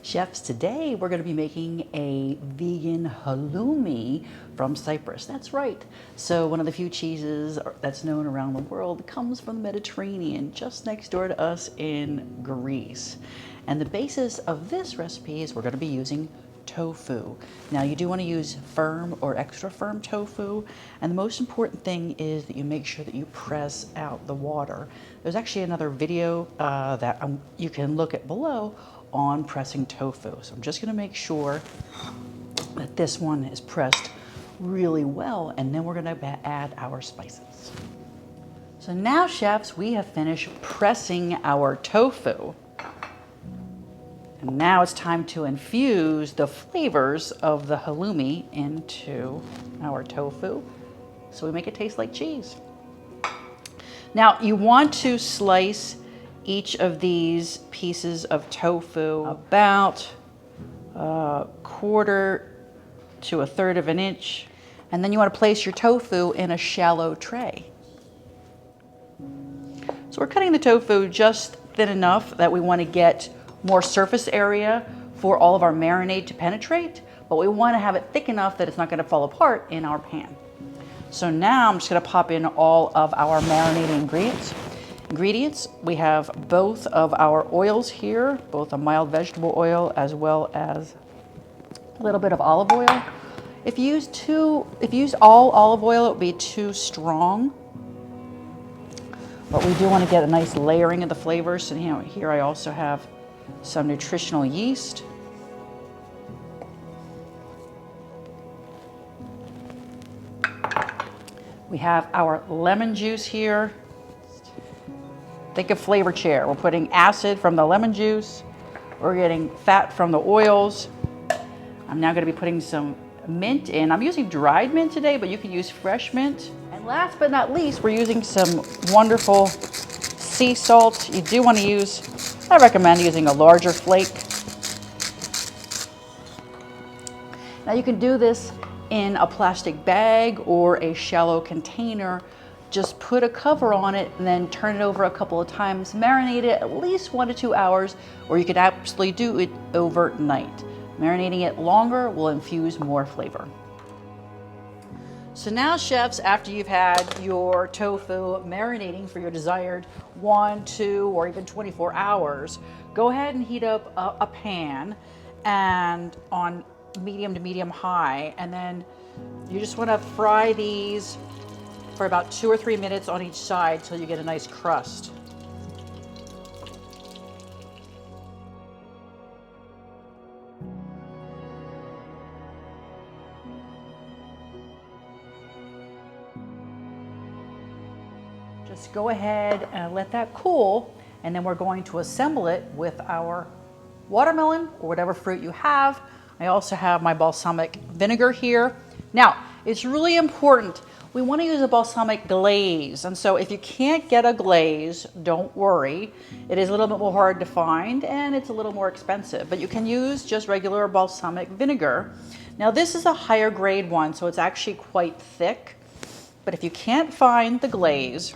Chefs, today we're going to be making a vegan halloumi from Cyprus. That's right. So one of the few cheeses that's known around the world comes from the Mediterranean, just next door to us in Greece. And the basis of this recipe is we're going to be using tofu. Now you do want to use firm or extra firm tofu, and the most important thing is that you make sure that you press out the water. There's actually another video that you can look at below on pressing tofu. So I'm just going to make sure that this one is pressed really well, and then we're going to add our spices. So now, chefs, we have finished pressing our tofu. And now it's time to infuse the flavors of the halloumi into our tofu so we make it taste like cheese. Now you want to slice each of these pieces of tofu about a quarter to a third of an inch. And then you want to place your tofu in a shallow tray. So we're cutting the tofu just thin enough that we want to get more surface area for all of our marinade to penetrate, but we want to have it thick enough that it's not going to fall apart in our pan. So now I'm just going to pop in all of our marinating ingredients. We have both of our oils here, both a mild vegetable oil as well as a little bit of olive oil. If you use all olive oil, it would be too strong. But we do want to get a nice layering of the flavors. And here I also have some nutritional yeast. We have our lemon juice here. Think of flavor chair. We're putting acid from the lemon juice. We're getting fat from the oils. I'm now going to be putting some mint in. I'm using dried mint today, but you can use fresh mint. And last but not least, we're using some wonderful sea salt. You do want to use, I recommend using a larger flake. Now you can do this in a plastic bag or a shallow container. Just put a cover on it and then turn it over a couple of times. Marinate it at least 1 to 2 hours, or you could absolutely do it overnight. Marinating it longer will infuse more flavor. So now, chefs, after you've had your tofu marinating for your desired 1, 2, or even 24 hours, go ahead and heat up a pan and on medium to medium high, and then you just want to fry these for about 2 or 3 minutes on each side till you get a nice crust. Just go ahead and let that cool, and then we're going to assemble it with our watermelon or whatever fruit you have. I also have my balsamic vinegar here. Now, it's really important. We want to use a balsamic glaze, and so if you can't get a glaze, don't worry. It is a little bit more hard to find and it's a little more expensive, but you can use just regular balsamic vinegar. Now this is a higher grade one, so it's actually quite thick, but if you can't find the glaze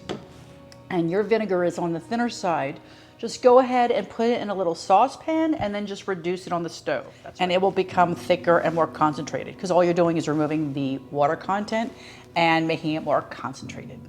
and your vinegar is on the thinner side, just go ahead and put it in a little saucepan and then just reduce it on the stove. And it will become thicker and more concentrated because all you're doing is removing the water content and making it more concentrated.